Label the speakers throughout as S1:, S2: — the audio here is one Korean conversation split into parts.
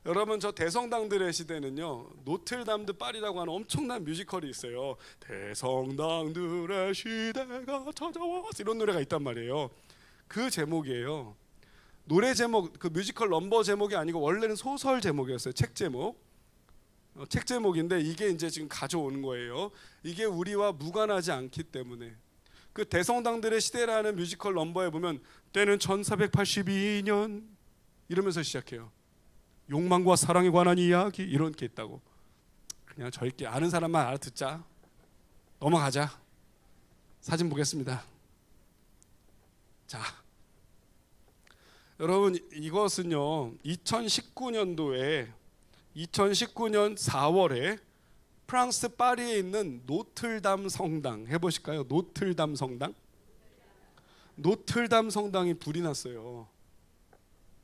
S1: 여러분 저 대성당들의 시대는요 노틀담드 파리라고 하는 엄청난 뮤지컬이 있어요. 대성당들의 시대가 찾아왔어 이런 노래가 있단 말이에요. 그 제목이에요. 노래 제목 그 뮤지컬 넘버 제목이 아니고 원래는 소설 제목이었어요. 책 제목. 책 제목인데 이게 이제 지금 가져오는 거예요. 이게 우리와 무관하지 않기 때문에. 그 대성당들의 시대라는 뮤지컬 넘버에 보면 때는 1482년 이러면서 시작해요. 욕망과 사랑에 관한 이야기 이런 게 있다고. 그냥 저희끼리 아는 사람만 알아듣자. 넘어가자. 사진 보겠습니다. 자, 여러분 이것은요 2019년 4월에 프랑스 파리에 있는 노틀담 성당 해보실까요? 노틀담 성당? 노틀담 성당이 불이 났어요.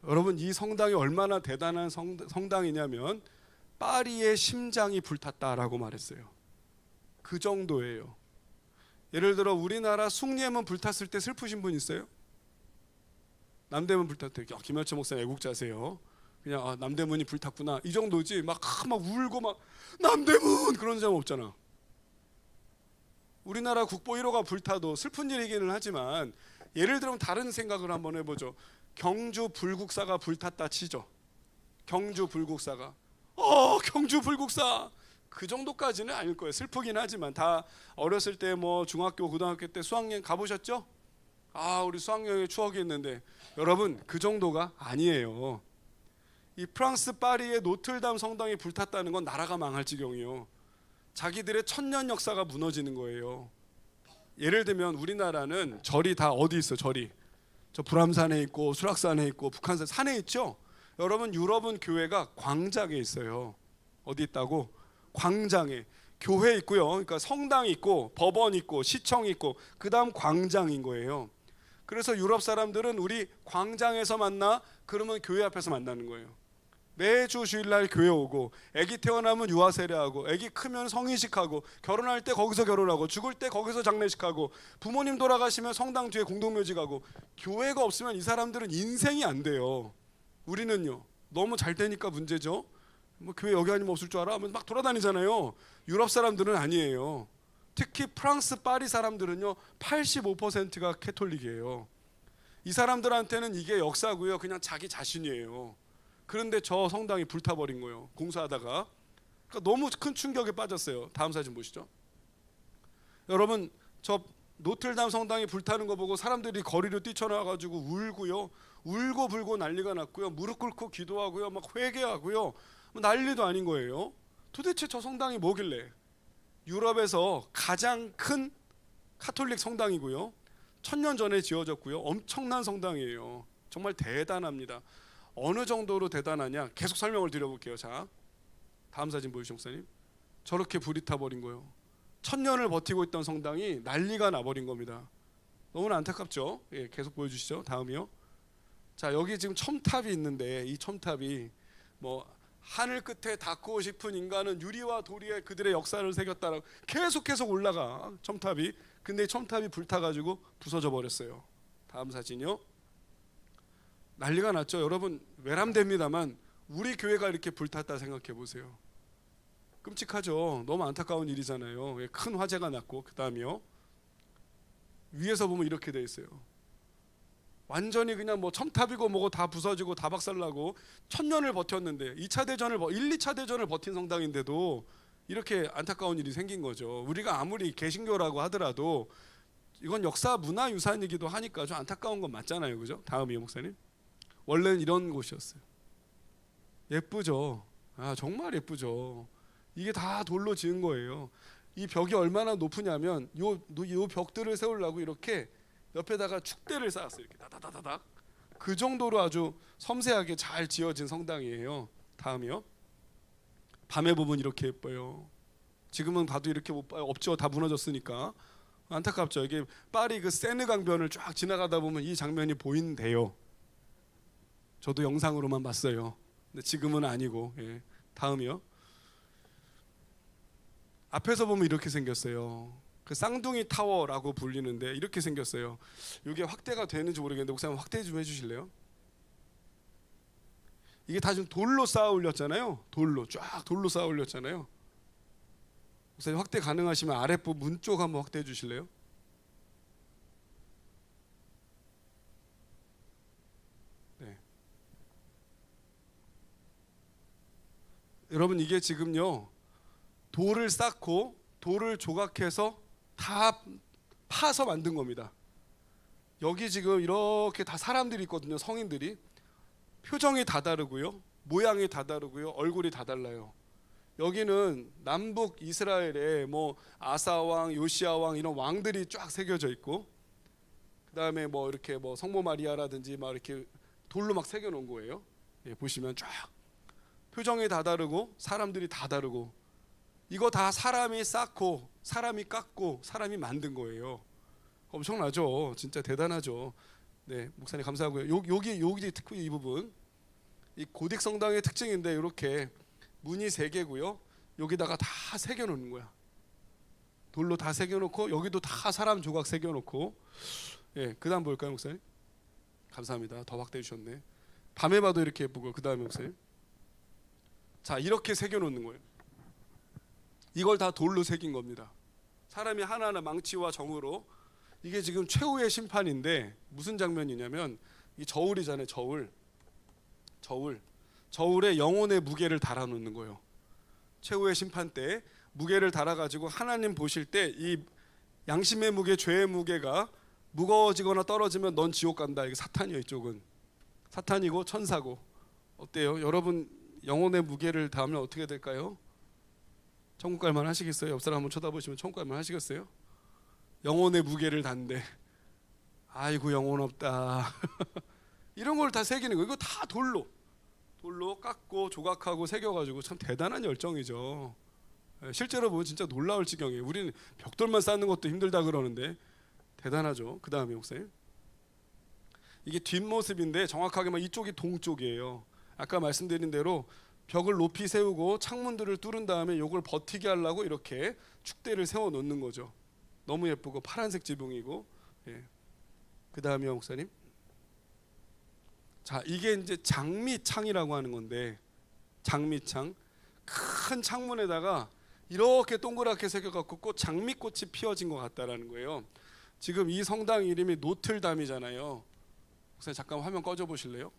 S1: 여러분 이 성당이 얼마나 대단한 성당이냐면 파리의 심장이 불탔다라고 말했어요. 그 정도예요. 예를 들어 우리나라 숭례문 불탔을 때 슬프신 분 있어요? 남대문 불탔을 때 김현철 목사님 애국자세요. 그냥 남대문이 불탔구나 이 정도지 막 울고 막 남대문 그런 사람 없잖아. 우리나라 국보 1호가 불타도 슬픈 일이기는 하지만 예를 들면 다른 생각을 한번 해보죠. 경주 불국사가 불탔다 치죠. 경주 불국사가 경주 불국사 그 정도까지는 아닐 거예요. 슬프긴 하지만 다 어렸을 때 뭐 중학교 고등학교 때 수학여행 가보셨죠? 우리 수학여행의 추억이 있는데 여러분 그 정도가 아니에요. 이 프랑스 파리의 노틀담 성당이 불탔다는 건 나라가 망할 지경이요. 자기들의 천년 역사가 무너지는 거예요. 예를 들면 우리나라는 절이 다 어디 있어? 절이 저 불암산에 있고 수락산에 있고 북한산 산에 있죠. 여러분 유럽은 교회가 광장에 있어요. 어디 있다고? 광장에. 교회 있고요. 그러니까 성당 있고 법원 있고 시청 있고 그 다음 광장인 거예요. 그래서 유럽 사람들은 우리 광장에서 만나 그러면 교회 앞에서 만나는 거예요. 매주 주일날 교회 오고 아기 태어나면 유아 세례하고 아기 크면 성인식하고 결혼할 때 거기서 결혼하고 죽을 때 거기서 장례식하고 부모님 돌아가시면 성당 뒤에 공동묘지 가고 교회가 없으면 이 사람들은 인생이 안 돼요. 우리는요 너무 잘 되니까 문제죠. 뭐 교회 여기 아니면 없을 줄 알아? 하면 막 돌아다니잖아요. 유럽 사람들은 아니에요. 특히 프랑스 파리 사람들은요 85%가 캐톨릭이에요. 이 사람들한테는 이게 역사고요 그냥 자기 자신이에요. 그런데 저 성당이 불타버린 거예요. 공사하다가. 그러니까 너무 큰 충격에 빠졌어요. 다음 사진 보시죠. 여러분 저 노틀담 성당이 불타는 거 보고 사람들이 거리로 뛰쳐나와가지고 울고요. 울고 불고 난리가 났고요. 무릎 꿇고 기도하고요. 막 회개하고요. 난리도 아닌 거예요. 도대체 저 성당이 뭐길래. 유럽에서 가장 큰 카톨릭 성당이고요. 1000년 전에 지어졌고요. 엄청난 성당이에요. 정말 대단합니다. 어느 정도로 대단하냐 계속 설명을 드려볼게요. 자 다음 사진 보여주시죠 목사님. 저렇게 불이 타버린 거예요. 1000년을 버티고 있던 성당이 난리가 나버린 겁니다. 너무나 안타깝죠. 예, 계속 보여주시죠. 다음이요. 자 여기 지금 첨탑이 있는데 이 첨탑이 뭐 하늘 끝에 닿고 싶은 인간은 유리와 도리에 그들의 역사를 새겼다라고 계속 올라가 첨탑이. 근데 첨탑이 불타가지고 부서져 버렸어요. 다음 사진이요. 난리가 났죠. 여러분 외람됩니다만 우리 교회가 이렇게 불탔다 생각해 보세요. 끔찍하죠. 너무 안타까운 일이잖아요. 큰 화재가 났고 그 다음이요. 위에서 보면 이렇게 돼 있어요. 완전히 그냥 뭐 첨탑이고 뭐고 다 부서지고 다 박살나고 1000년을 버텼는데 2차 대전을 1, 2차 대전을 버틴 성당인데도 이렇게 안타까운 일이 생긴 거죠. 우리가 아무리 개신교라고 하더라도 이건 역사 문화유산이기도 하니까 좀 안타까운 건 맞잖아요. 그죠? 다음이요 목사님. 원래는 이런 곳이었어요. 예쁘죠. 정말 예쁘죠. 이게 다 돌로 지은 거예요. 이 벽이 얼마나 높으냐면 요 벽들을 세우려고 이렇게 옆에다가 축대를 쌓았어요. 이렇게 다다다닥. 그 정도로 아주 섬세하게 잘 지어진 성당이에요. 다음이요. 밤에 보면 이렇게 예뻐요. 지금은 봐도 이렇게 못 봐요. 없죠. 다 무너졌으니까. 안타깝죠. 이게 파리 그 세느 강변을 쫙 지나가다 보면 이 장면이 보인대요. 저도 영상으로만 봤어요. 근데 지금은 아니고. 예. 다음이요. 앞에서 보면 이렇게 생겼어요. 그 쌍둥이 타워라고 불리는데 이렇게 생겼어요. 이게 확대가 되는지 모르겠는데 목사님 확대 좀 해주실래요? 이게 다 지금 돌로 쌓아 올렸잖아요. 돌로 쌓아 올렸잖아요. 목사님 확대 가능하시면 아랫부 문 쪽 한번 확대해 주실래요? 네. 여러분 이게 지금요 돌을 쌓고 돌을 조각해서 다 파서 만든 겁니다. 여기 지금 이렇게 다 사람들이 있거든요. 성인들이. 표정이 다 다르고요. 모양이 다 다르고요. 얼굴이 다 달라요. 여기는 남북 이스라엘에 뭐 아사 왕, 요시아 왕 이런 왕들이 쫙 새겨져 있고, 그다음에 뭐 이렇게 뭐 성모 마리아라든지 막 이렇게 돌로 막 새겨 놓은 거예요. 예, 보시면 쫙 표정이 다 다르고 사람들이 다 다르고, 이거 다 사람이 쌓고 사람이 깎고 사람이 만든 거예요. 엄청나죠. 진짜 대단하죠. 네, 목사님 감사하고요. 여기 특히 이 부분, 이 고딕 성당의 특징인데 이렇게 문이 3개고요. 여기다가 다 새겨 놓는 거야. 돌로 다 새겨 놓고 여기도 다 사람 조각 새겨 놓고. 예, 그다음 볼까요, 목사님? 감사합니다. 더 확대해 주셨네. 밤에 봐도 이렇게 예쁘고. 그다음에 목사님. 자, 이렇게 새겨 놓는 거예요. 이걸 다 돌로 새긴 겁니다. 사람이 하나하나 망치와 정으로. 이게 지금 최후의 심판인데 무슨 장면이냐면 이 저울이잖아요. 저울에 영혼의 무게를 달아놓는 거예요. 최후의 심판 때 무게를 달아가지고 하나님 보실 때 이 양심의 무게, 죄의 무게가 무거워지거나 떨어지면 넌 지옥 간다. 이게 사탄이에요. 이쪽은 사탄이고 천사고. 어때요? 여러분 영혼의 무게를 담으면 어떻게 될까요? 천국 갈만 하시겠어요? 옆 사람 한번 쳐다보시면 천국 갈만 하시겠어요? 영혼의 무게를 단대. 아이고 영혼 없다. 이런 걸 다 새기는 거. 이거 다 돌로 깎고 조각하고 새겨가지고 참 대단한 열정이죠. 실제로 보면 진짜 놀라울 지경이에요. 우리는 벽돌만 쌓는 것도 힘들다 그러는데 대단하죠. 그 다음에 목사님, 이게 뒷모습인데 정확하게 이쪽이 동쪽이에요. 아까 말씀드린 대로 벽을 높이 세우고 창문들을 뚫은 다음에 이걸 버티게 하려고 이렇게 축대를 세워 놓는 거죠. 너무 예쁘고 파란색 지붕이고. 예. 그 다음이요 목사님. 자, 이게 이제 장미창이라고 하는 건데, 장미창, 큰 창문에다가 이렇게 동그랗게 새겨갖고 장미꽃이 피어진 것 같다라는 거예요. 지금 이 성당 이름이 노틀담이잖아요. 목사님 잠깐 화면 꺼져 보실래요?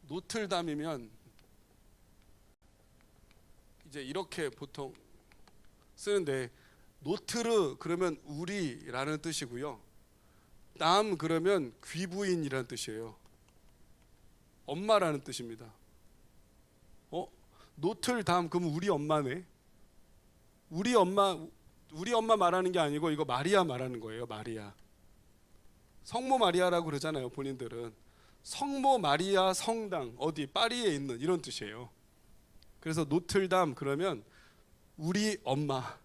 S1: 노틀담이면 이제 이렇게 보통 쓰는데, 노트르 그러면 우리라는 뜻이고요. 남 그러면 귀부인이라는 뜻이에요. 엄마라는 뜻입니다. 노틀담 그럼 우리 엄마네. 우리 엄마 말하는 게 아니고 이거 마리아 말하는 거예요. 마리아. 성모 마리아라고 그러잖아요. 본인들은 성모 마리아 성당, 어디 파리에 있는 이런 뜻이에요. 그래서 노틀담 그러면 우리 엄마,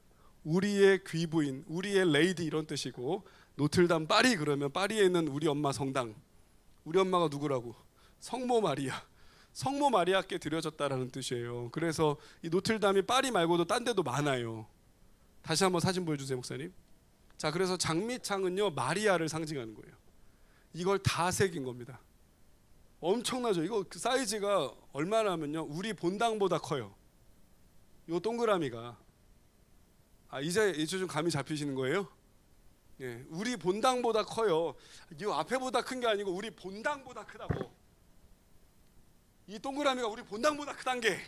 S1: 우리의 귀부인, 우리의 레이디 이런 뜻이고, 노틀담 파리 그러면 파리에 있는 우리 엄마 성당. 우리 엄마가 누구라고? 성모 마리아. 성모 마리아께 드려졌다라는 뜻이에요. 그래서 이 노틀담이 파리 말고도 딴 데도 많아요. 다시 한번 사진 보여주세요 목사님. 자, 그래서 장미창은요 마리아를 상징하는 거예요. 이걸 다 새긴 겁니다. 엄청나죠. 이거 사이즈가 얼마나 하면요 우리 본당보다 커요. 이 동그라미가. 이제 좀 감이 잡히시는 거예요? 예, 우리 본당보다 커요. 이 앞에보다 큰 게 아니고 우리 본당보다 크다고. 이 동그라미가 우리 본당보다 크단 게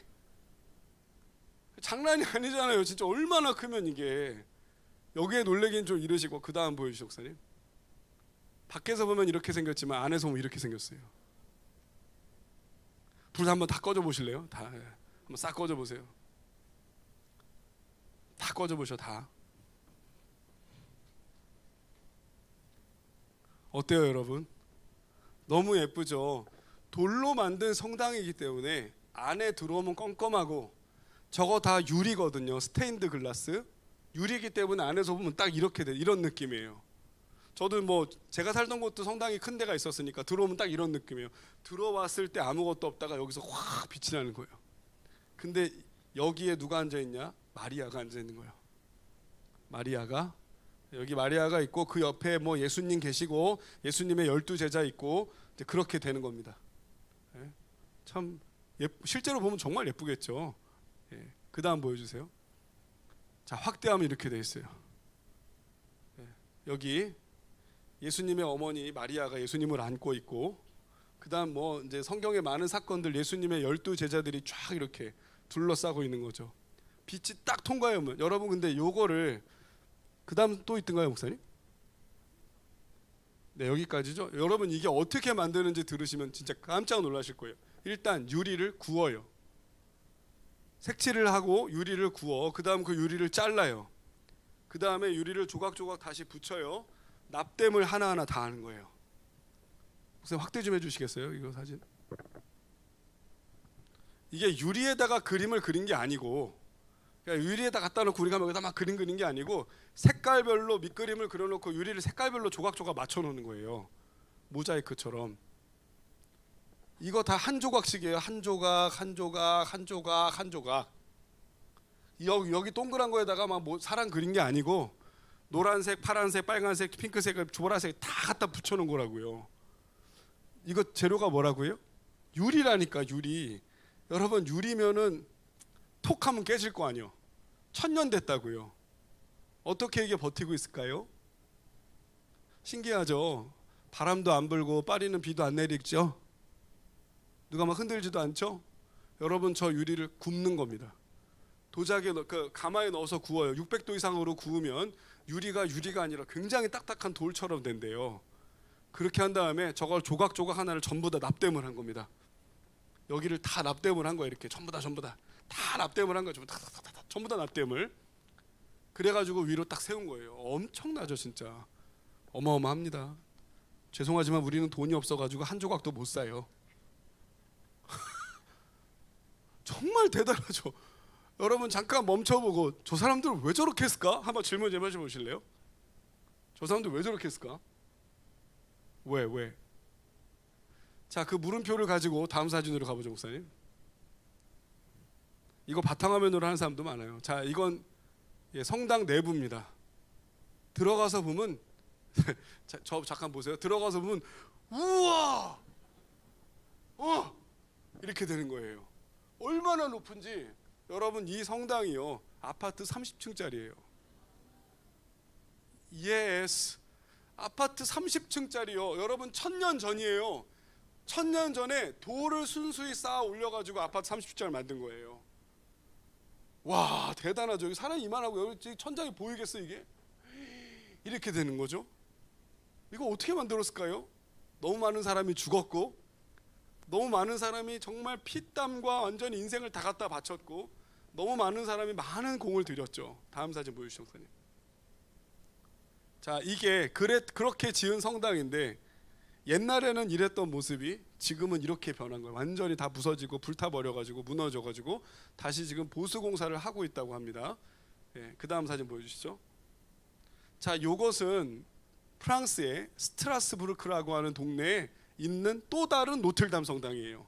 S1: 장난이 아니잖아요. 진짜 얼마나 크면 이게. 여기에 놀래긴 좀 이르시고. 그 다음 보여주시죠 목사님. 밖에서 보면 이렇게 생겼지만 안에서 보면 이렇게 생겼어요. 불 한번 다 꺼져 보실래요? 다 한번 싹 꺼져 보세요. 다 꺼져 보셔. 다. 어때요 여러분? 너무 예쁘죠? 돌로 만든 성당이기 때문에 안에 들어오면 껌껌하고, 저거 다 유리거든요. 스테인드 글라스. 유리이기 때문에 안에서 보면 딱 이렇게 돼. 이런 느낌이에요. 저도 뭐 제가 살던 곳도 성당이 큰 데가 있었으니까 들어오면 딱 이런 느낌이에요. 들어왔을 때 아무것도 없다가 여기서 확 빛이 나는 거예요. 근데 여기에 누가 앉아 있냐? 마리아가 앉아 있는 거예요. 마리아가, 여기 마리아가 있고 그 옆에 뭐 예수님 계시고 예수님의 12 제자 있고, 이제 그렇게 되는 겁니다. 참 실제로 보면 정말 예쁘겠죠. 예. 그 다음 보여주세요. 자, 확대하면 이렇게 돼 있어요. 예. 여기 예수님의 어머니 마리아가 예수님을 안고 있고, 그 다음 뭐 이제 성경의 많은 사건들, 예수님의 12 제자들이 쫙 이렇게 둘러싸고 있는 거죠. 빛이 딱 통과하면, 여러분 근데 요거를 그 다음 또 있던가요, 목사님? 네, 여기까지죠. 여러분 이게 어떻게 만드는지 들으시면 진짜 깜짝 놀라실 거예요. 일단 유리를 구워요. 색칠을 하고 유리를 구워, 그 다음 그 유리를 잘라요. 그 다음에 유리를 조각조각 다시 붙여요. 납땜을 하나하나 다 하는 거예요. 목사님 확대 좀 해주시겠어요? 이거 사진. 이게 유리에다가 그림을 그린 게 아니고, 그러니까 유리에다 갖다 놓고 우리가 여기다 막 그림 그린 게 아니고, 색깔별로 밑그림을 그려놓고 유리를 색깔별로 조각조각 맞춰놓는 거예요. 모자이크처럼. 이거 다 한 조각씩이에요. 한 조각, 한 조각, 한 조각, 한 조각. 여기 동그란 거에다가 막 뭐 사람 그린 게 아니고, 노란색, 파란색, 빨간색, 핑크색, 보라색 다 갖다 붙여놓은 거라고요. 이거 재료가 뭐라고요? 유리라니까, 유리. 여러분 유리면은 톡하면 깨질 거 아니요. 1000년 됐다고요. 어떻게 이게 버티고 있을까요? 신기하죠. 바람도 안 불고 파리는 비도 안 내리죠. 누가 막 흔들지도 않죠. 여러분 저 유리를 굽는 겁니다. 도자기에 가마에 넣어서 구워요. 600도 이상으로 구우면 유리가 아니라 굉장히 딱딱한 돌처럼 된대요. 그렇게 한 다음에 저걸 조각조각 하나를 전부 다 납땜을 한 겁니다. 여기를 다 납땜을 한 거예요. 이렇게 전부 다 납땜을 한 거죠. 전부 다 납땜을. 그래가지고 위로 딱 세운 거예요. 엄청나죠, 진짜. 어마어마합니다. 죄송하지만 우리는 돈이 없어가지고 한 조각도 못 사요. 정말 대단하죠. 여러분 잠깐 멈춰보고 저 사람들 왜 저렇게 했을까? 한번 질문 좀 해보실래요? 저 사람들 왜 저렇게 했을까? 왜? 자, 그 물음표를 가지고 다음 사진으로 가보죠, 목사님. 이거 바탕화면으로 하는 사람도 많아요. 자, 이건 성당 내부입니다. 들어가서 보면 자, 저 잠깐 보세요. 들어가서 보면 우와, 이렇게 되는 거예요. 얼마나 높은지. 여러분 이 성당이요, 아파트 30층짜리예요. 예스, 아파트 30층짜리요. 여러분 1000년 전이에요. 1000년 전에 돌을 순수히 쌓아 올려가지고 아파트 30층을 만든 거예요. 와, 대단하죠. 여기 사람이 이만하고 여기 천장이 보이겠어 이게? 이렇게 되는 거죠. 이거 어떻게 만들었을까요? 너무 많은 사람이 죽었고, 너무 많은 사람이 정말 피땀과 완전히 인생을 다 갖다 바쳤고, 너무 많은 사람이 많은 공을 들였죠. 다음 사진 보여주시죠, 목사님. 자, 이게 그렇게 지은 성당인데, 옛날에는 이랬던 모습이 지금은 이렇게 변한 거예요. 완전히 다 부서지고 불타버려가지고 무너져가지고 다시 지금 보수공사를 하고 있다고 합니다. 예, 그 다음 사진 보여주시죠. 자, 요것은 프랑스의 스트라스부르크라고 하는 동네에 있는 또 다른 노틀담 성당이에요.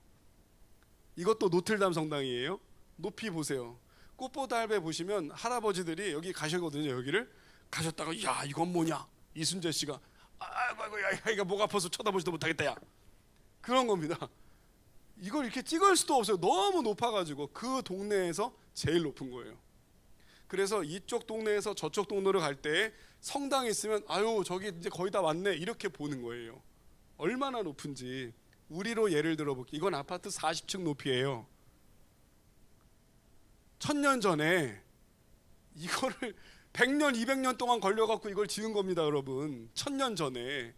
S1: 이것도 노틀담 성당이에요. 높이 보세요. 꽃보달배 보시면 할아버지들이 여기 가시거든요. 여기를 가셨다가, 야, 이건 뭐냐? 이순재 씨가 아이고, 야, 이거 목 아파서 쳐다보지도 못하겠다, 야. 그런 겁니다. 이걸 이렇게 찍을 수도 없어요. 너무 높아가지고. 그 동네에서 제일 높은 거예요. 그래서 이쪽 동네에서 저쪽 동네로 갈 때 성당이 있으면, 아유, 저기 이제 거의 다 왔네, 이렇게 보는 거예요. 얼마나 높은지. 우리로 예를 들어볼게요. 이건 아파트 40층 높이에요. 1000년 전에 이거를 100년, 200년 동안 걸려갖고 이걸 지은 겁니다, 여러분. 1000년 전에.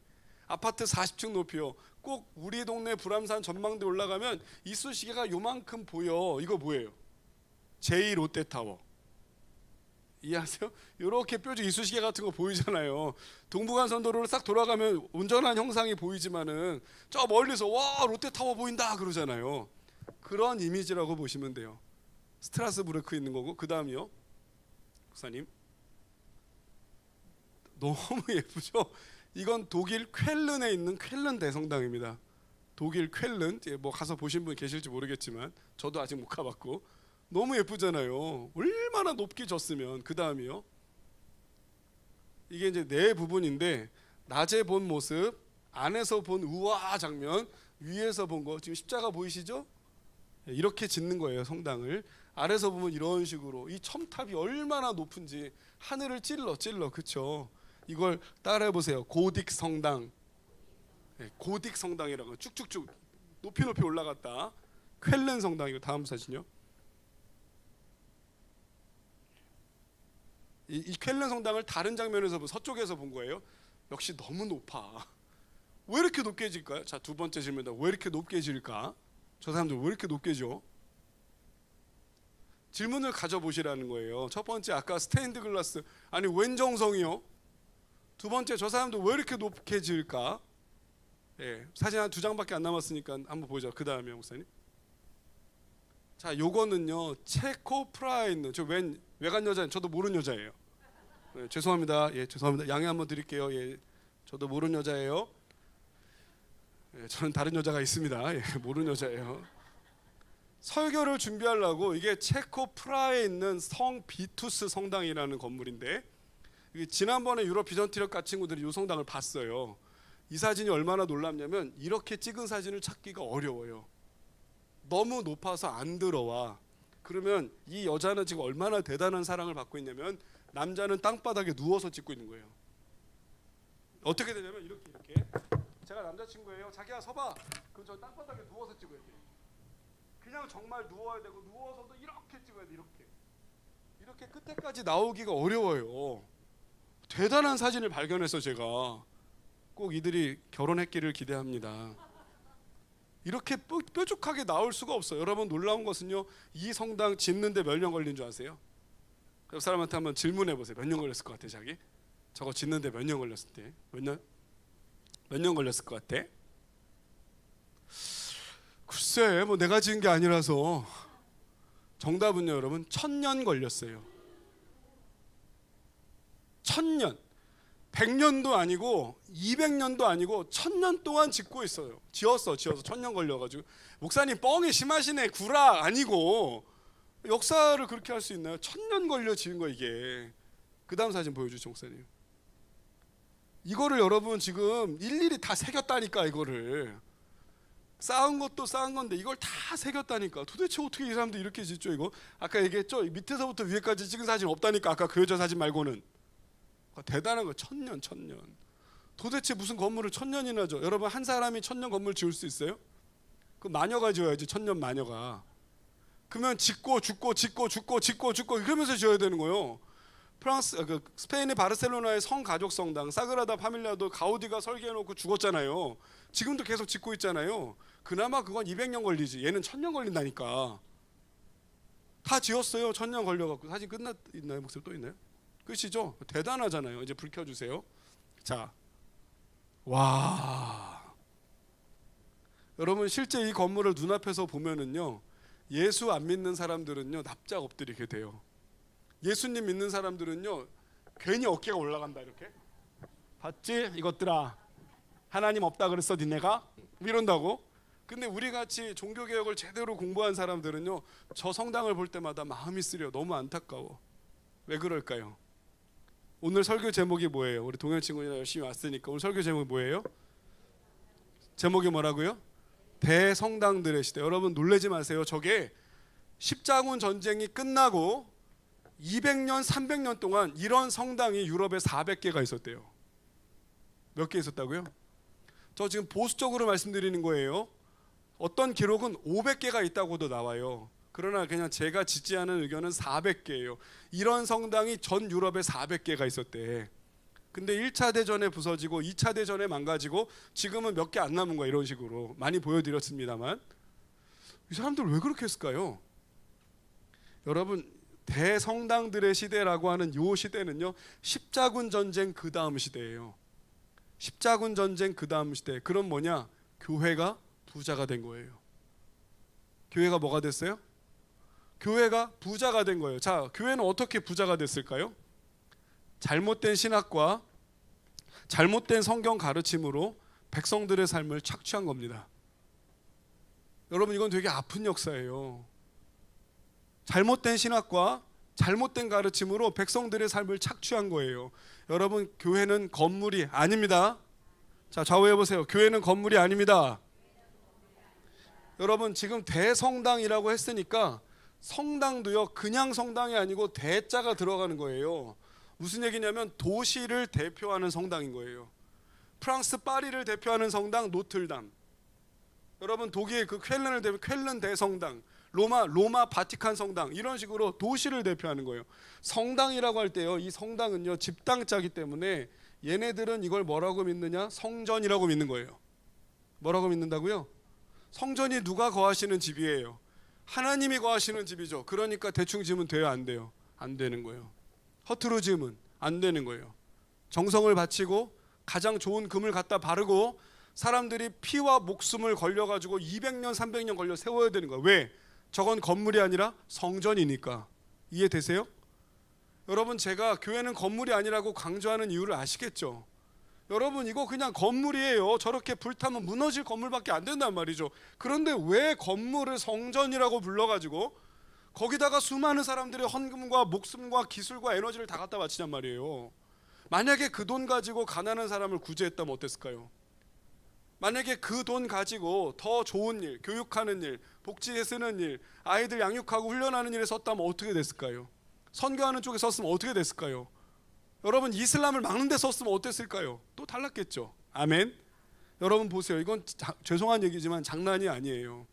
S1: 아파트 40층 높이요. 꼭 우리 동네 불암산 전망대 올라가면 이쑤시개가 요만큼 보여. 이거 뭐예요? 제2롯데타워. 이해하세요? 이렇게 뾰족 이쑤시개 같은 거 보이잖아요. 동부간선도로를 싹 돌아가면 온전한 형상이 보이지만은 저 멀리서 와, 롯데타워 보인다 그러잖아요. 그런 이미지라고 보시면 돼요. 스트라스부르크 있는 거고. 그 다음이요, 목사님. 너무 예쁘죠? 이건 독일 쾰른에 있는 쾰른 대성당입니다. 독일 쾰른, 뭐 가서 보신 분 계실지 모르겠지만 저도 아직 못 가봤고, 너무 예쁘잖아요. 얼마나 높게 졌으면. 그 다음이요, 이게 이제 네 부분인데, 낮에 본 모습, 안에서 본 우와 장면, 위에서 본 거. 지금 십자가 보이시죠? 이렇게 짓는 거예요, 성당을. 아래서 보면 이런 식으로 이 첨탑이 얼마나 높은지 하늘을 찔러, 그렇죠? 이걸 따라해 보세요. 고딕 성당. 고딕 성당이라고 쭉쭉쭉 높이 올라갔다. 쾰른 성당. 이거 다음 사진요. 이 쾰른 성당을 다른 장면에서 서쪽에서 본 거예요. 역시 너무 높아. 왜 이렇게 높게 질까요? 자, 두 번째 질문이다. 왜 이렇게 높게 질까? 저 사람들 왜 이렇게 높게 져? 질문을 가져보시라는 거예요. 첫 번째, 아까 스테인드 글라스, 아니 웬 정성이요? 두 번째, 저 사람들 왜 이렇게 높게 지을까? 사진 한 2장밖에 안 남았으니까 한번 보죠. 그 다음에 목사님. 자, 요거는요 체코 프라하에 있는 저 웬 외간 여자, 저도 모르는 여자예요. 죄송합니다. 죄송합니다. 양해 한번 드릴게요. 저도 모르는 여자예요. 저는 다른 여자가 있습니다. 모르는 여자예요. 설교를 준비하려고 이게 체코 프라하에 있는 성 비투스 성당이라는 건물인데, 지난번에 유럽 비전티력가 친구들이 이 성당을 봤어요. 이 사진이 얼마나 놀랍냐면 이렇게 찍은 사진을 찾기가 어려워요. 너무 높아서 안 들어와. 그러면 이 여자는 지금 얼마나 대단한 사랑을 받고 있냐면 남자는 땅바닥에 누워서 찍고 있는 거예요. 어떻게 되냐면 이렇게 제가 남자친구예요. 자기야 서봐. 그럼 저 땅바닥에 누워서 찍어야 돼. 그냥 정말 누워야 되고 누워서도 이렇게 찍어야 돼. 이렇게 끝에까지 나오기가 어려워요. 대단한 사진을 발견해서 제가 꼭 이들이 결혼했기를 기대합니다. 이렇게 뾰족하게 나올 수가 없어요. 여러분, 놀라운 것은요, 이 성당 짓는데 몇 년 걸린 줄 아세요? 옆 사람한테 한번 질문해 보세요. 몇 년 걸렸을 것 같아, 자기? 저거 짓는데 몇 년 걸렸을 때? 몇 년 걸렸을 것 같아? 글쎄, 뭐 내가 지은 게 아니라서. 정답은요, 여러분, 1000년 걸렸어요. 1000년. 100년도 아니고 200년도 아니고 1000년 동안 짓고 있어요. 지었어 1000년 걸려가지고. 목사님 뻥이 심하시네. 구라. 아니고 역사를 그렇게 할 수 있나요? 1000년 걸려 지은 거 이게. 그 다음 사진 보여주죠, 목사님. 이거를 여러분 지금 일일이 다 새겼다니까. 이거를 쌓은 것도 쌓은 건데 이걸 다 새겼다니까. 도대체 어떻게 이 사람들 이렇게 짓죠? 이거 아까 얘기했죠, 밑에서부터 위에까지 찍은 사진 없다니까. 아까 그 여자 사진 말고는. 대단한 거. 1000년. 도대체 무슨 건물을 1000년이나 줘? 여러분, 한 사람이 1000년 건물 지을 수 있어요? 그 마녀가 지어야지. 1000년 마녀가. 그러면 짓고 죽고 이러면서 지어야 되는 거예요. 스페인의 바르셀로나의 성가족 성당 사그라다 파밀리아도 가우디가 설계해놓고 죽었잖아요. 지금도 계속 짓고 있잖아요. 그나마 그건 200년 걸리지. 얘는 1000년 걸린다니까. 다 지었어요. 1000년 걸려갖고. 사진 있나요? 목소리 또 있나요? 끝이죠? 대단하잖아요. 이제 불 켜주세요. 자, 와, 여러분 실제 이 건물을 눈앞에서 보면은요, 예수 안 믿는 사람들은요 납작 엎드리게 돼요. 예수님 믿는 사람들은요 괜히 어깨가 올라간다. 이렇게 봤지? 이것들아, 하나님 없다 그랬어 니네가? 이런다고. 근데 우리같이 종교개혁을 제대로 공부한 사람들은요 저 성당을 볼 때마다 마음이 쓰려. 너무 안타까워. 왜 그럴까요? 오늘 설교 제목이 뭐예요? 우리 동현 친구가 열심히 왔으니까 오늘 설교 제목이 뭐예요? 제목이 뭐라고요? 대성당들의 시대. 여러분 놀라지 마세요. 저게 십자군 전쟁이 끝나고 200년, 300년 동안 이런 성당이 유럽에 400개가 있었대요. 몇 개 있었다고요? 저 지금 보수적으로 말씀드리는 거예요. 어떤 기록은 500개가 있다고도 나와요. 그러나 그냥 제가 짓지 않은 의견은 400개예요. 이런 성당이 전 유럽에 400개가 있었대. 근데 1차 대전에 부서지고 2차 대전에 망가지고 지금은 몇 개 안 남은 거야. 이런 식으로 많이 보여드렸습니다만, 이 사람들 왜 그렇게 했을까요? 여러분, 대성당들의 시대라고 하는 이 시대는요 십자군 전쟁 그 다음 시대예요. 십자군 전쟁 그 다음 시대. 그럼 뭐냐? 교회가 부자가 된 거예요. 교회가 뭐가 됐어요? 교회가 부자가 된 거예요. 자, 교회는 어떻게 부자가 됐을까요? 잘못된 신학과 잘못된 성경 가르침으로 백성들의 삶을 착취한 겁니다. 여러분, 이건 되게 아픈 역사예요. 잘못된 신학과 잘못된 가르침으로 백성들의 삶을 착취한 거예요. 여러분, 교회는 건물이 아닙니다. 자, 좌우해 보세요. 교회는 건물이 아닙니다. 여러분 지금 대성당이라고 했으니까 성당도요 그냥 성당이 아니고 대자가 들어가는 거예요. 무슨 얘기냐면 도시를 대표하는 성당인 거예요. 프랑스 파리를 대표하는 성당 노틀담, 여러분 독일 그 쾰른을 대표 쾰른 대성당, 로마 바티칸 성당, 이런 식으로 도시를 대표하는 거예요. 성당이라고 할 때요 이 성당은요 집당자기 때문에 얘네들은 이걸 뭐라고 믿느냐? 성전이라고 믿는 거예요. 뭐라고 믿는다고요? 성전이 누가 거하시는 집이에요? 하나님이 거하시는 집이죠. 그러니까 대충 지으면 돼요, 안 돼요? 안 되는 거예요. 허투루 지으면 안 되는 거예요. 정성을 바치고 가장 좋은 금을 갖다 바르고 사람들이 피와 목숨을 걸려가지고 200년 300년 걸려 세워야 되는 거예요. 왜? 저건 건물이 아니라 성전이니까. 이해되세요? 여러분 제가 교회는 건물이 아니라고 강조하는 이유를 아시겠죠? 여러분 이거 그냥 건물이에요. 저렇게 불타면 무너질 건물밖에 안 된단 말이죠. 그런데 왜 건물을 성전이라고 불러가지고 거기다가 수많은 사람들의 헌금과 목숨과 기술과 에너지를 다 갖다 바치냔 말이에요. 만약에 그 돈 가지고 가난한 사람을 구제했다면 어땠을까요? 만약에 그 돈 가지고 더 좋은 일, 교육하는 일, 복지에 쓰는 일, 아이들 양육하고 훈련하는 일에 썼다면 어떻게 됐을까요? 선교하는 쪽에 썼으면 어떻게 됐을까요? 여러분 이슬람을 막는 데 썼으면 어땠을까요? 또 달랐겠죠. 아멘. 여러분 보세요. 이건 죄송한 얘기지만 장난이 아니에요.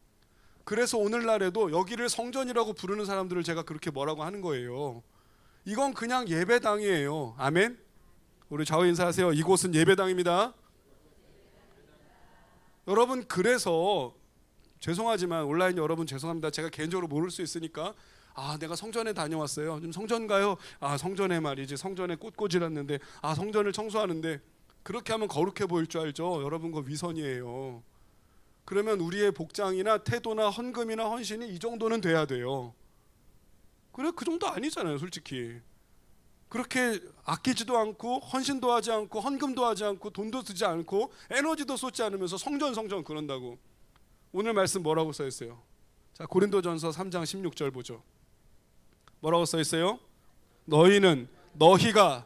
S1: 그래서 오늘날에도 여기를 성전이라고 부르는 사람들을 제가 그렇게 뭐라고 하는 거예요. 이건 그냥 예배당이에요. 아멘. 우리 좌우 인사하세요. 이곳은 예배당입니다. 여러분 그래서 죄송하지만 온라인 여러분 죄송합니다. 제가 개인적으로 모를 수 있으니까 내가 성전에 다녀왔어요. 좀 성전 가요? 성전에 말이지. 성전에 꽃꽂이랐는데 성전을 청소하는데 그렇게 하면 거룩해 보일 줄 알죠? 여러분 그거 위선이에요. 그러면 우리의 복장이나 태도나 헌금이나 헌신이 이 정도는 돼야 돼요. 그래 그 정도 아니잖아요 솔직히. 그렇게 아끼지도 않고 헌신도 하지 않고 헌금도 하지 않고 돈도 쓰지 않고 에너지도 쏟지 않으면서 성전 그런다고. 오늘 말씀 뭐라고 써 있어요? 자 고린도전서 3장 16절 보죠. 뭐라고 써 있어요? 너희가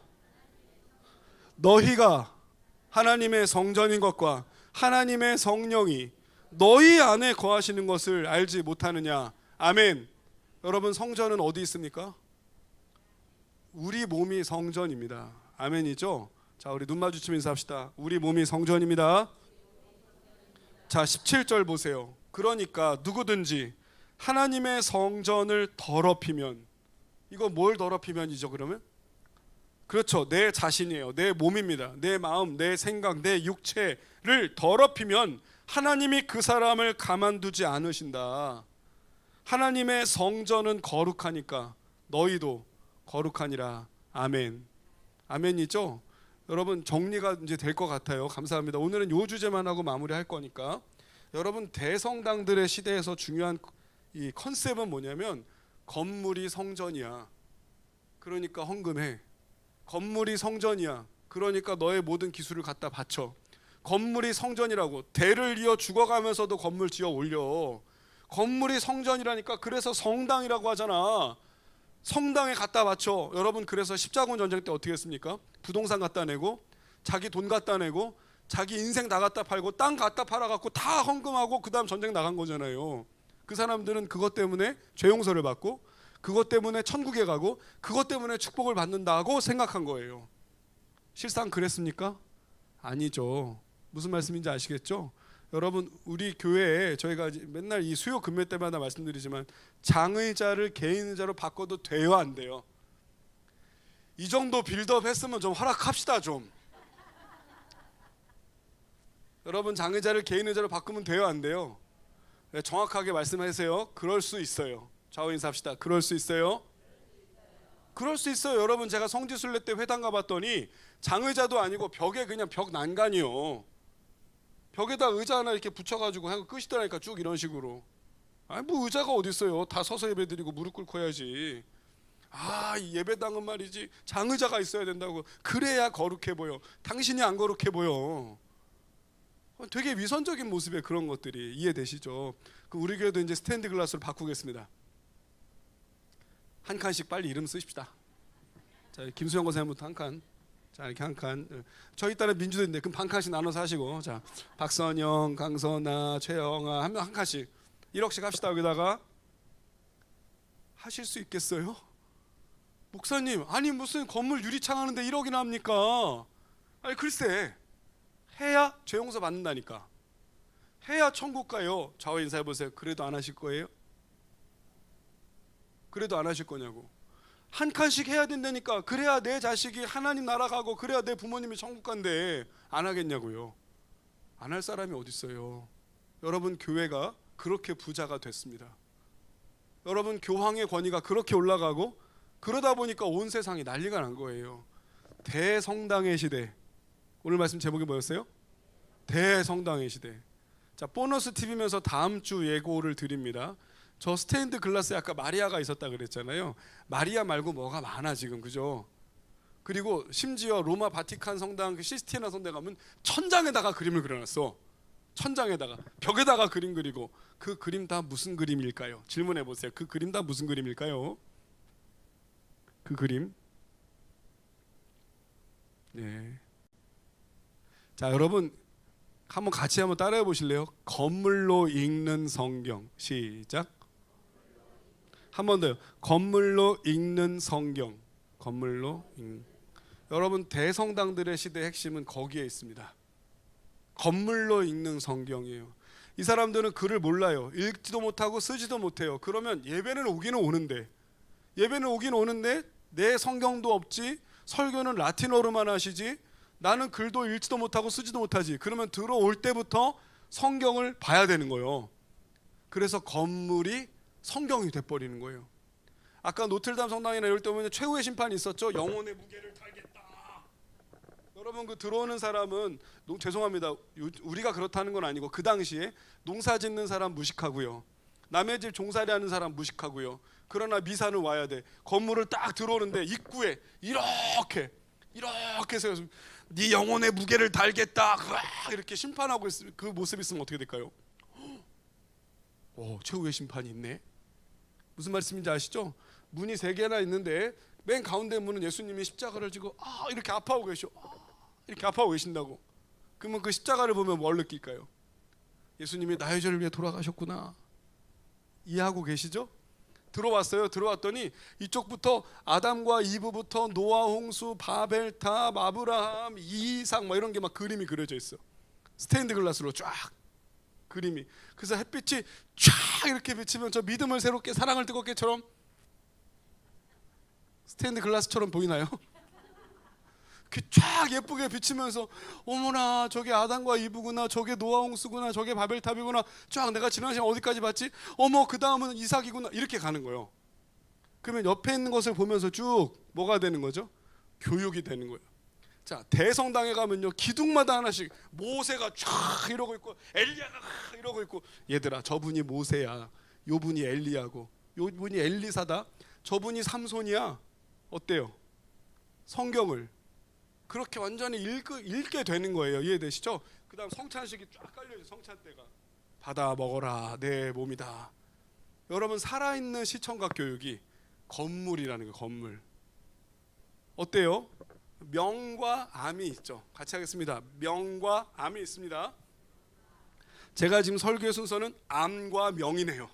S1: 하나님의 성전인 것과 하나님의 성령이 너희 안에 거하시는 것을 알지 못하느냐. 아멘. 여러분 성전은 어디 있습니까? 우리 몸이 성전입니다. 아멘이죠? 자 우리 눈 마주치면 인사합시다. 우리 몸이 성전입니다. 자 17절 보세요. 그러니까 누구든지 하나님의 성전을 더럽히면, 이거 뭘 더럽히면이죠 그러면? 그렇죠. 내 자신이에요. 내 몸입니다. 내 마음, 내 생각, 내 육체를 더럽히면 하나님이 그 사람을 가만두지 않으신다. 하나님의 성전은 거룩하니까 너희도 거룩하니라. 아멘. 아멘이죠? 여러분 정리가 이제 될 것 같아요. 감사합니다. 오늘은 요 주제만 하고 마무리할 거니까. 여러분 대성당들의 시대에서 중요한 이 컨셉은 뭐냐면 건물이 성전이야. 그러니까 헌금해. 건물이 성전이야. 그러니까 너의 모든 기술을 갖다 바쳐. 건물이 성전이라고. 대를 이어 죽어가면서도 건물 지어 올려. 건물이 성전이라니까. 그래서 성당이라고 하잖아. 성당에 갖다 바쳐. 여러분 그래서 십자군 전쟁 때 어떻게 했습니까? 부동산 갖다 내고 자기 돈 갖다 내고 자기 인생 다 갖다 팔고 땅 갖다 팔아갖고 다 헌금하고 그 다음 전쟁 나간 거잖아요. 그 사람들은 그것 때문에 죄 용서를 받고 그것 때문에 천국에 가고 그것 때문에 축복을 받는다고 생각한 거예요. 실상 그랬습니까? 아니죠. 무슨 말씀인지 아시겠죠? 여러분 우리 교회에 저희가 맨날 이 수요 금요 때마다 말씀드리지만 장의자를 개인의자로 바꿔도 돼요 안 돼요? 이 정도 빌드업 했으면 좀 허락합시다 좀. 여러분 장의자를 개인의자로 바꾸면 돼요 안 돼요? 네, 정확하게 말씀하세요. 그럴 수 있어요. 좌우 인사합시다. 그럴 수 있어요. 그럴 수 있어요. 여러분 제가 성지순례 때 회당 가봤더니 장의자도 아니고 벽에 그냥 벽 난간이요. 벽에다 의자 하나 이렇게 붙여가지고 하고 끄시더라니까 쭉 이런 식으로. 아니 뭐 의자가 어디 있어요? 다 서서 예배드리고 무릎 꿇고 해야지. 이 예배당은 말이지 장의자가 있어야 된다고. 그래야 거룩해 보여. 당신이 안 거룩해 보여. 되게 위선적인 모습의 그런 것들이 이해되시죠? 우리 교회도 이제 스탠드 글라스로 바꾸겠습니다. 한 칸씩 빨리 이름 쓰십시다. 자 김수영 권사님부터 한 칸. 자 이렇게 한 칸. 저희 딸은 민주도인데 그럼 반 칸씩 나눠서 하시고. 자 박선영, 강선아, 최영아 한 칸씩. 1억씩 합시다. 여기다가 하실 수 있겠어요? 목사님, 아니 무슨 건물 유리창 하는데 1억이나 합니까? 아니 글쎄, 해야 죄 용서 받는다니까. 해야 천국 가요. 좌우 인사해 보세요. 그래도 안 하실 거예요? 그래도 안 하실 거냐고. 한 칸씩 해야 된다니까. 그래야 내 자식이 하나님 나라 가고, 그래야 내 부모님이 천국 간대. 안 하겠냐고요. 안 할 사람이 어디 있어요? 여러분, 교회가 그렇게 부자가 됐습니다. 여러분, 교황의 권위가 그렇게 올라가고, 그러다 보니까 온 세상이 난리가 난 거예요. 대성당의 시대. 오늘 말씀 제목이 뭐였어요? 대성당의 시대. 자, 보너스 팁이면서 다음 주 예고를 드립니다. 저 스테인드 글라스에 아까 마리아가 있었다 그랬잖아요. 마리아 말고 뭐가 많아 지금, 그죠? 그리고 심지어 로마 바티칸 성당, 그 시스티나 성당 가면 천장에다가 그림을 그려놨어. 천장에다가, 벽에다가 그림 그리고. 그 그림 다 무슨 그림일까요? 질문해 보세요. 그 그림 다 무슨 그림일까요? 그 그림. 네. 자, 여러분 한번 같이 한번 따라해 보실래요? 건물로 읽는 성경. 시작. 한 번 더요. 건물로 읽는 성경. 건물로 읽는. 여러분, 대성당들의 시대의 핵심은 거기에 있습니다. 건물로 읽는 성경이에요. 이 사람들은 글을 몰라요. 읽지도 못하고 쓰지도 못해요. 그러면 예배는 오기는 오는데, 예배는 오긴 오는데 내 성경도 없지, 설교는 라틴어로만 하시지, 나는 글도 읽지도 못하고 쓰지도 못하지. 그러면 들어올 때부터 성경을 봐야 되는 거예요. 그래서 건물이 성경이 돼버리는 거예요. 아까 노틀담 성당이나 이럴 때 보면 최후의 심판이 있었죠. 영혼의 무게를 달겠다. 여러분, 그 들어오는 사람은 죄송합니다. 우리가 그렇다는 건 아니고 그 당시에 농사 짓는 사람 무식하고요, 남의 집 종살이하는 사람 무식하고요. 그러나 미사는 와야 돼. 건물을 딱 들어오는데 입구에 이렇게 해서 네 영혼의 무게를 달겠다 이렇게 심판하고 있으면 그 모습이 있으면 어떻게 될까요? 최후의 심판이 있네. 무슨 말씀인지 아시죠? 문이 3개나 있는데 맨 가운데 문은 예수님이 십자가를 지고 이렇게 아파하고 계셔. 이렇게 아파하고 계신다고. 그러면 그 십자가를 보면 뭘 느낄까요? 예수님이 나의 죄를 위해 돌아가셨구나. 이해하고 계시죠? 들어왔어요. 들어왔더니 이쪽부터 아담과 이브부터 노아, 홍수, 바벨탑, 아브라함, 이삭 뭐 이런 게 막 그림이 그려져 있어. 스테인드 글라스로 쫙 그림이. 그래서 햇빛이 쫙 이렇게 비치면 저 믿음을 새롭게 사랑을 뜨겁게처럼 스테인드 글라스처럼 보이나요? 그 쫙 예쁘게 비치면서 어머나 저게 아담과 이브구나, 저게 노아 홍수구나, 저게 바벨탑이구나, 쫙 내가 지난 시간 어디까지 봤지? 어머 그 다음은 이삭이구나, 이렇게 가는 거예요. 그러면 옆에 있는 것을 보면서 쭉 뭐가 되는 거죠? 교육이 되는 거예요. 자, 대성당에 가면요 기둥마다 하나씩 모세가 쫙 이러고 있고 엘리야가 이러고 있고, 얘들아 저분이 모세야, 요분이 엘리야고, 요분이 엘리사다, 저분이 삼손이야. 어때요? 성경을 그렇게 완전히 읽게 되는 거예요. 이해되시죠? 그 다음 성찬식이 쫙 깔려있어요. 성찬대가 받아 먹어라 내 몸이다. 여러분, 살아있는 시청각 교육이 건물이라는 거예요. 건물. 어때요? 명과 암이 있죠. 같이 하겠습니다. 명과 암이 있습니다. 제가 지금 설교의 순서는 암과 명이네요.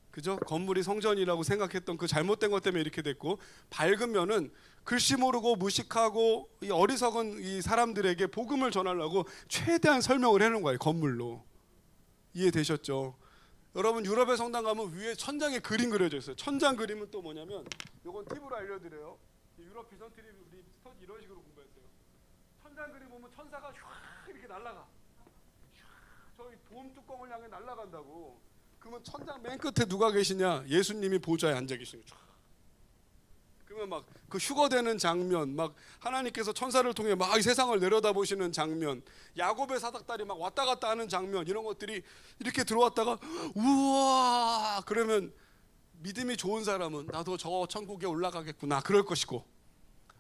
S1: 그죠? 건물이 성전이라고 생각했던 그 잘못된 것 때문에 이렇게 됐고, 밝은 면은 글씨 모르고 무식하고 이 어리석은 이 사람들에게 복음을 전하려고 최대한 설명을 해놓은 거예요. 건물로. 이해되셨죠? 여러분, 유럽의 성당 가면 위에 천장에 그림 그려져 있어요. 천장 그림은 또 뭐냐면, 이건 팁으로 알려드려요. 유럽 비전트리 우리 스터디 이런 식으로 공부했어요. 천장 그림 보면 천사가 슉 이렇게 날아가. 저희 돔 뚜껑을 향해 날아간다고. 그러면 천장 맨 끝에 누가 계시냐? 예수님이 보좌에 앉아 계시는 거죠. 그러면 막 그 휴거되는 장면, 막 하나님께서 천사를 통해 막 이 세상을 내려다보시는 장면, 야곱의 사닥다리 막 왔다 갔다 하는 장면, 이런 것들이 이렇게 들어왔다가 우와, 그러면 믿음이 좋은 사람은 나도 저 천국에 올라가겠구나 그럴 것이고,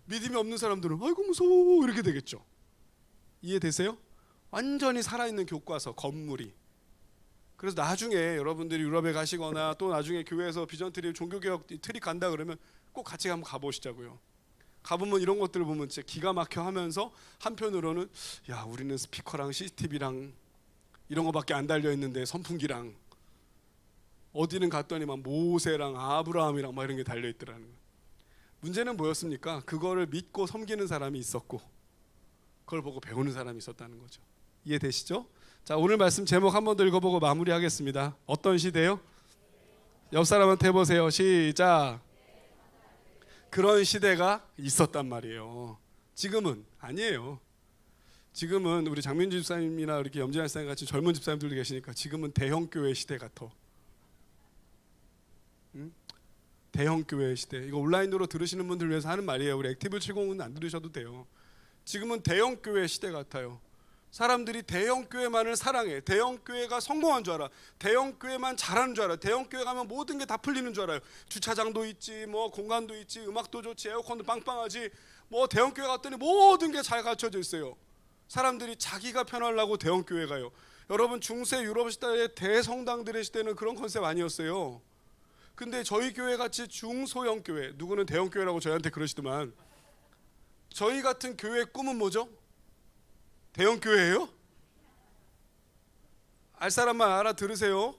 S1: 믿음이 없는 사람들은 아이고 무서워 이렇게 되겠죠. 이해되세요? 완전히 살아있는 교과서, 건물이. 그래서 나중에 여러분들이 유럽에 가시거나 또 나중에 교회에서 비전트리 종교개혁 트립 간다 그러면 꼭 같이 한번 가보시자고요. 가보면 이런 것들을 보면 진짜 기가 막혀 하면서, 한편으로는 야 우리는 스피커랑 CCTV랑 이런 거밖에 안 달려있는데 선풍기랑 어디는 갔더니 막 모세랑 아브라함이랑 막 이런 게 달려 있더라는 거예요. 문제는 뭐였습니까? 그거를 믿고 섬기는 사람이 있었고 그걸 보고 배우는 사람이 있었다는 거죠. 이해되시죠? 자, 오늘 말씀 제목 한 번 더 읽어보고 마무리하겠습니다. 어떤 시대요? 옆 사람한테 해보세요. 시작. 그런 시대가 있었단 말이에요. 지금은 아니에요. 지금은 우리 장민주 집사님이나 이렇게 염진아 집사님 같이 젊은 집사님들도 계시니까 지금은 대형 교회 시대 같아. 응? 대형 교회 시대. 이거 온라인으로 들으시는 분들 위해서 하는 말이에요. 우리 액티브 70은 안 들으셔도 돼요. 지금은 대형 교회 시대 같아요. 사람들이 대형 교회만을 사랑해. 대형 교회가 성공한 줄 알아. 대형 교회만 잘하는 줄 알아. 대형 교회 가면 모든 게 다 풀리는 줄 알아요. 주차장도 있지, 뭐 공간도 있지, 음악도 좋지, 에어컨도 빵빵하지. 뭐 대형 교회 갔더니 모든 게 잘 갖춰져 있어요. 사람들이 자기가 편하려고 대형 교회 가요. 여러분, 중세 유럽 시대의 대성당들의 시대는 그런 컨셉 아니었어요. 근데 저희 교회 같이 중소형 교회, 누구는 대형 교회라고 저희한테 그러시더만, 저희 같은 교회의 꿈은 뭐죠? 대형 교회예요? 알 사람만 알아들으세요.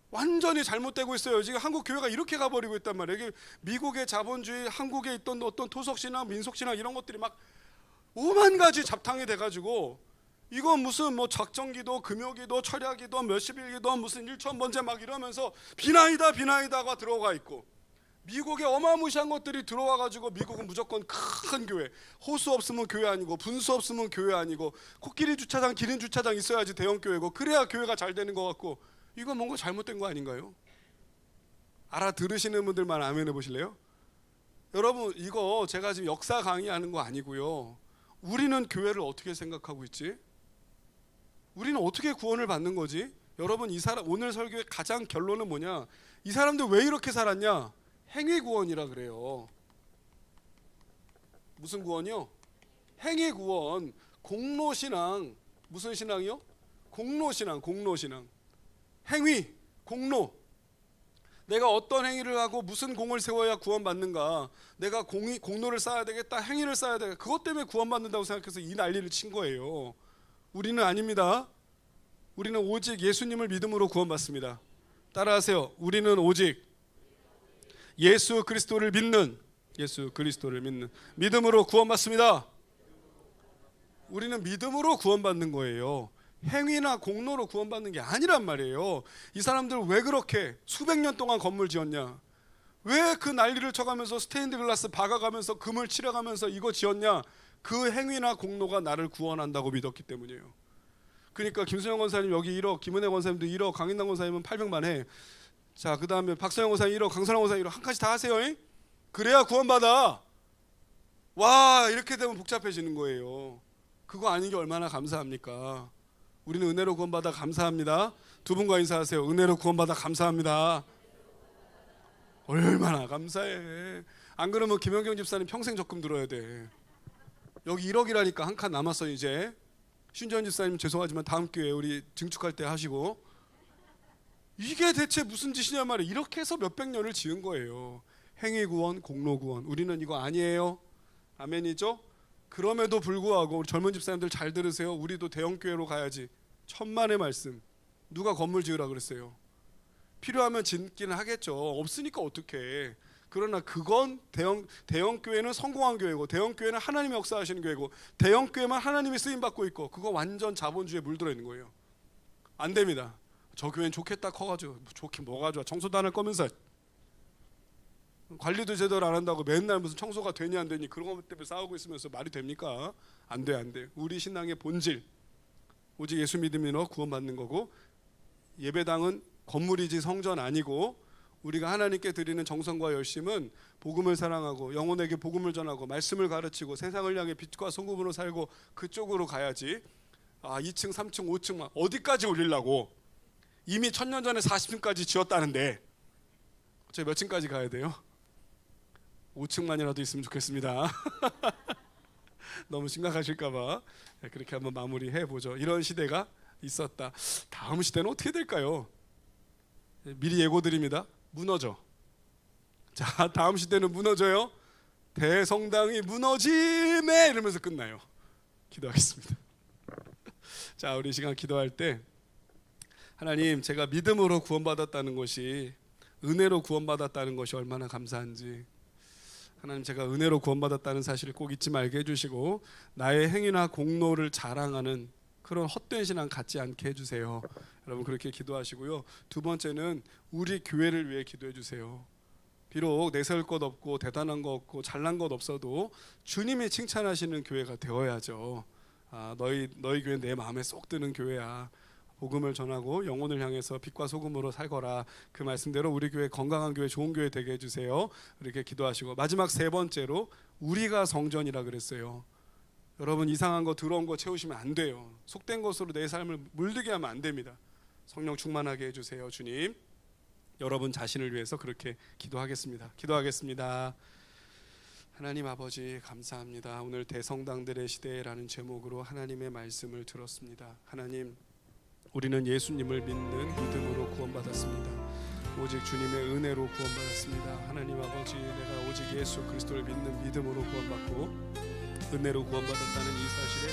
S1: 완전히 잘못되고 있어요. 지금 한국 교회가 이렇게 가버리고 있단 말이에요. 이게 미국의 자본주의, 한국에 있던 어떤 토속신앙, 민속신앙 이런 것들이 막 오만 가지 잡탕이 돼가지고, 이건 무슨 뭐 작정기도, 금요기도, 철야기도, 몇십일기도, 무슨 일천번제 막 이러면서 비나이다가 들어가 있고, 미국에 어마무시한 것들이 들어와가지고 미국은 무조건 큰 교회, 호수 없으면 교회 아니고 분수 없으면 교회 아니고 코끼리 주차장, 기린 주차장 있어야지 대형 교회고, 그래야 교회가 잘 되는 것 같고, 이건 뭔가 잘못된 거 아닌가요? 알아들으시는 분들만 아멘 해보실래요? 여러분, 이거 제가 지금 역사 강의하는 거 아니고요. 우리는 교회를 어떻게 생각하고 있지? 우리는 어떻게 구원을 받는 거지? 여러분, 이 사람 오늘 설교의 가장 결론은 뭐냐? 이 사람들 왜 이렇게 살았냐? 행위 구원이라 그래요. 무슨 구원이요? 행위 구원. 공로 신앙. 무슨 신앙이요? 공로 신앙. 행위, 공로. 내가 어떤 행위를 하고 무슨 공을 세워야 구원받는가? 내가 공로를 쌓아야 되겠다, 행위를 쌓아야 되겠다, 그것 때문에 구원받는다고 생각해서 이 난리를 친 거예요. 우리는 아닙니다. 우리는 오직 예수님을 믿음으로 구원받습니다. 따라하세요. 우리는 오직 예수 그리스도를 믿는 믿음으로 구원받습니다. 우리는 믿음으로 구원받는 거예요. 행위나 공로로 구원받는 게 아니란 말이에요. 이 사람들 왜 그렇게 수백 년 동안 건물 지었냐? 왜 그 난리를 쳐가면서 스테인드 글라스 박아가면서 금을 칠해가면서 이거 지었냐? 그 행위나 공로가 나를 구원한다고 믿었기 때문이에요. 그러니까 김수영 권사님 여기 1억, 김은혜 권사님도 1억, 강인당 권사님은 800만 해. 자, 그 다음에 박서영 권사님 1억, 강선아 권사님 1억, 한 가지 다 하세요. 잉? 그래야 구원받아. 와, 이렇게 되면 복잡해지는 거예요. 그거 아닌 게 얼마나 감사합니까? 우리는 은혜로 구원받아 감사합니다. 두 분과 인사하세요. 은혜로 구원받아 감사합니다. 얼마나 감사해. 안 그러면 김영경 집사님 평생 적금 들어야 돼. 여기 1억이라니까 한 칸 남았어 이제. 신전 집사님 죄송하지만 다음 기회에 우리 증축할 때 하시고. 이게 대체 무슨 짓이냐 말이에요. 이렇게 해서 몇백 년을 지은 거예요. 행위 구원, 공로 구원. 우리는 이거 아니에요. 아멘이죠? 그럼에도 불구하고 우리 젊은 집사님들 잘 들으세요. 우리도 대형 교회로 가야지. 천만의 말씀. 누가 건물 지으라 그랬어요? 필요하면 짓기는 하겠죠. 없으니까 어떡해. 그러나 그건 대형 교회는 성공한 교회고, 대형 교회는 하나님의 역사하시는 교회고, 대형 교회만 하나님이 쓰임 받고 있고, 그거 완전 자본주의에 물들어 있는 거예요. 안 됩니다. 저 교회는 좋겠다 커가지고 좋긴 뭐가 좋아. 청소도 안 할 거면서 관리도 제대로 안 한다고 맨날 무슨 청소가 되니 안 되니 그런 것 때문에 싸우고 있으면서 말이 됩니까? 안 돼, 안 돼. 우리 신앙의 본질 오직 예수 믿음으로 구원받는 거고, 예배당은 건물이지 성전 아니고, 우리가 하나님께 드리는 정성과 열심은 복음을 사랑하고 영혼에게 복음을 전하고 말씀을 가르치고 세상을 향해 빛과 소금으로 살고, 그쪽으로 가야지. 2층 3층 5층 막 어디까지 올리려고? 이미 1000년 전에 40층까지 지었다는데 저희 몇 층까지 가야 돼요? 5층만이라도 있으면 좋겠습니다. 너무 심각하실까봐 그렇게 한번 마무리해보죠. 이런 시대가 있었다. 다음 시대는 어떻게 될까요? 미리 예고드립니다. 무너져. 자, 다음 시대는 무너져요. 대성당이 무너지네 이러면서 끝나요. 기도하겠습니다. 자, 우리 시간 기도할 때 하나님, 제가 믿음으로 구원받았다는 것이, 은혜로 구원받았다는 것이 얼마나 감사한지, 하나님, 제가 은혜로 구원받았다는 사실을 꼭 잊지 말게 해주시고 나의 행위나 공로를 자랑하는 그런 헛된 신앙 갖지 않게 해주세요. 여러분 그렇게 기도하시고요. 두 번째는 우리 교회를 위해 기도해 주세요. 비록 내세울 것 없고 대단한 것 없고 잘난 것 없어도 주님이 칭찬하시는 교회가 되어야죠. 너희 교회 내 마음에 쏙 드는 교회야. 복음을 전하고 영혼을 향해서 빛과 소금으로 살거라. 그 말씀대로 우리 교회 건강한 교회, 좋은 교회 되게 해주세요. 이렇게 기도하시고, 마지막 세 번째로 우리가 성전이라 그랬어요. 여러분, 이상한 거 더러운 거 채우시면 안 돼요. 속된 것으로 내 삶을 물들게 하면 안 됩니다. 성령 충만하게 해주세요. 주님, 여러분 자신을 위해서 그렇게 기도하겠습니다. 기도하겠습니다. 하나님 아버지, 감사합니다. 오늘 대성당들의 시대라는 제목으로 하나님의 말씀을 들었습니다. 하나님, 우리는 예수님을 믿는 믿음으로 구원받았습니다. 오직 주님의 은혜로 구원받았습니다. 하나님 아버지, 내가 오직 예수 그리스도를 믿는 믿음으로 구원받고 은혜로 구원받았다는 이 사실에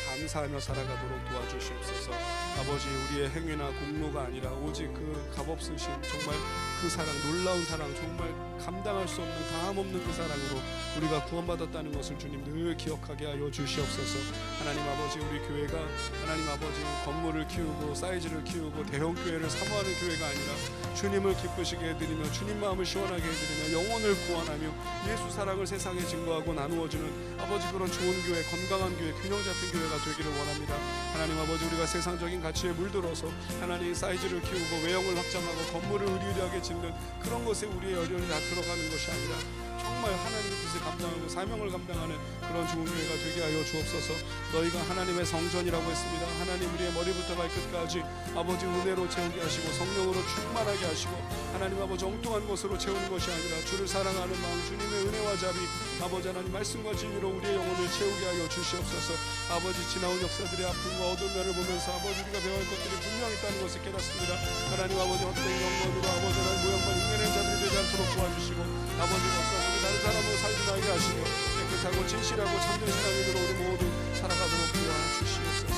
S1: 감사하며 살아가도록 도와주시옵소서. 아버지, 우리의 행위나 공로가 아니라 오직 그 값없으신 정말 그 사랑, 놀라운 사랑, 정말 감당할 수 없는 다함 없는 그 사랑으로 우리가 구원받았다는 것을 주님 늘 기억하게 하여 주시옵소서. 하나님 아버지, 우리 교회가 하나님 아버지 건물을 키우고 사이즈를 키우고 대형 교회를 사모하는 교회가 아니라 주님을 기쁘시게 해드리며 주님 마음을 시원하게 해드리며 영혼을 구원하며 예수 사랑을 세상에 증거하고 나누어주는 아버지 그런 좋은 교회, 건강한 교회, 균형 잡힌 교회가 되기를 원합니다. 하나님 아버지, 우리가 세상적인 가치에 물들어서 하나님 사이즈를 키우고 외형을 확장하고 건물을 의리하게 짓는 그런 것에 우리의 열연이 다 들어가는 것이 아니라 정말 하나님의 뜻을 감당하고 사명을 감당하는 그런 좋은 교회가 되게 하여 주옵소서. 너희가 하나님의 성전이라고 했습니다. 하나님, 우리의 머리부터 발끝까지 아버지 은혜로 채우게 하시고 성령으로 충만하게 하시고 하나님 아버지 엉뚱한 것으로 채우는 것이 아니라 주를 사랑하는 마음, 주님의 은혜와 자비, 아버지 하나님 말씀과 진리로 우리의 영혼을 채우게 하여 주시옵소서. 아버지, 지나온 역사들의 아픔과 어두운 면을 보면서 아버지 우리가 배워야 할 것들이 분명히 있다는 것을 깨닫습니다. 하나님 아버지, 헛된 영광으로 아버지 하나님 모형만 흉내낸 자들이 되지 않도록 도와주시고 아버지 역사 속에 다른 사람으로 살지 말게 하시고 깨끗하고 진실하고 참된 신앙인으로 우리 모두 살아가도록 도와주시옵소서.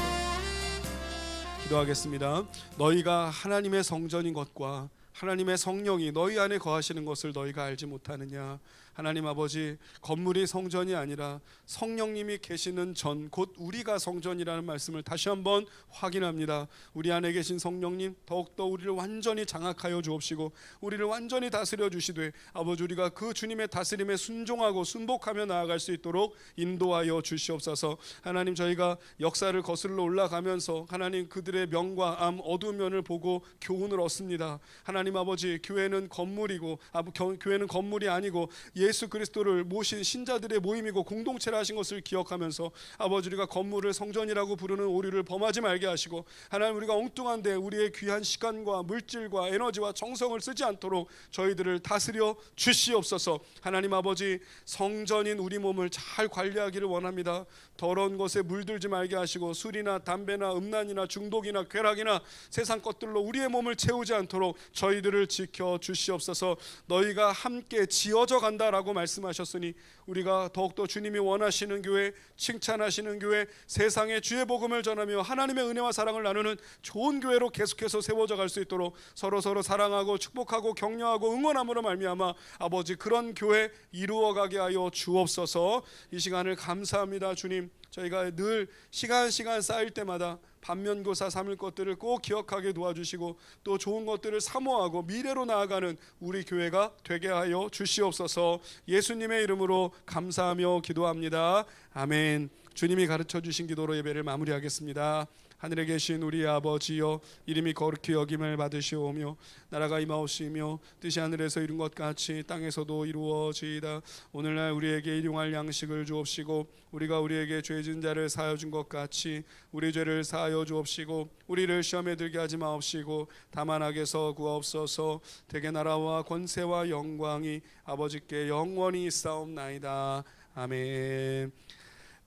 S1: 기도하겠습니다. 너희가 하나님의 성전인 것과 하나님의 성령이 너희 안에 거하시는 것을 너희가 알지 못하느냐. 하나님 아버지, 건물이 성전이 아니라 성령님이 계시는 전, 곧 우리가 성전이라는 말씀을 다시 한번 확인합니다. 우리 안에 계신 성령님, 더욱더 우리를 완전히 장악하여 주옵시고 우리를 완전히 다스려 주시되 아버지, 우리가 그 주님의 다스림에 순종하고 순복하며 나아갈 수 있도록 인도하여 주시옵소서. 하나님, 저희가 역사를 거슬러 올라가면서 하나님 그들의 명과 암, 어두운 면을 보고 교훈을 얻습니다. 하나님 아버지, 교회는 건물이고 교회는 건물이 아니고 예수 그리스도를 모신 신자들의 모임이고 공동체라 하신 것을 기억하면서 아버지, 우리가 건물을 성전이라고 부르는 오류를 범하지 말게 하시고 하나님, 우리가 엉뚱한데 우리의 귀한 시간과 물질과 에너지와 정성을 쓰지 않도록 저희들을 다스려 주시옵소서. 하나님 아버지, 성전인 우리 몸을 잘 관리하기를 원합니다. 더러운 것에 물들지 말게 하시고 술이나 담배나 음란이나 중독이나 쾌락이나 세상 것들로 우리의 몸을 채우지 않도록 저희들을 지켜 주시옵소서. 너희가 함께 지어져 간다라고 말씀하셨으니 우리가 더욱더 주님이 원하시는 교회, 칭찬하시는 교회, 세상에 주의 복음을 전하며 하나님의 은혜와 사랑을 나누는 좋은 교회로 계속해서 세워져 갈 수 있도록 서로 사랑하고 축복하고 격려하고 응원함으로 말미암아 아버지 그런 교회 이루어가게 하여 주옵소서. 이 시간을 감사합니다. 주님, 저희가 늘 시간 쌓일 때마다 반면교사 삼을 것들을 꼭 기억하게 도와주시고 또 좋은 것들을 사모하고 미래로 나아가는 우리 교회가 되게 하여 주시옵소서. 예수님의 이름으로 감사하며 기도합니다. 아멘. 주님이 가르쳐 주신 기도로 예배를 마무리하겠습니다. 하늘에 계신 우리 아버지여, 이름이 거룩히 여김을 받으시오며 나라가 임하옵시며 뜻이 하늘에서 이룬 것 같이 땅에서도 이루어지이다. 오늘날 우리에게 일용할 양식을 주옵시고 우리가 우리에게 죄 지은 자를 사하여 준 것 같이 우리 죄를 사하여 주옵시고 우리를 시험에 들게 하지 마옵시고 다만 악에서 구하옵소서. 대개 나라와 권세와 영광이 아버지께 영원히 있사옵나이다. 아멘.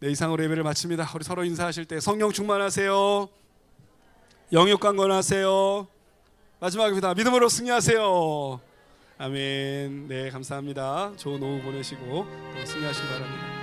S1: 네, 이상으로 예배를 마칩니다. 우리 서로 인사하실 때 성령 충만하세요. 영육 강건하세요. 마지막입니다. 믿음으로 승리하세요. 아멘. 네, 감사합니다. 좋은 오후 보내시고 승리하시기 바랍니다.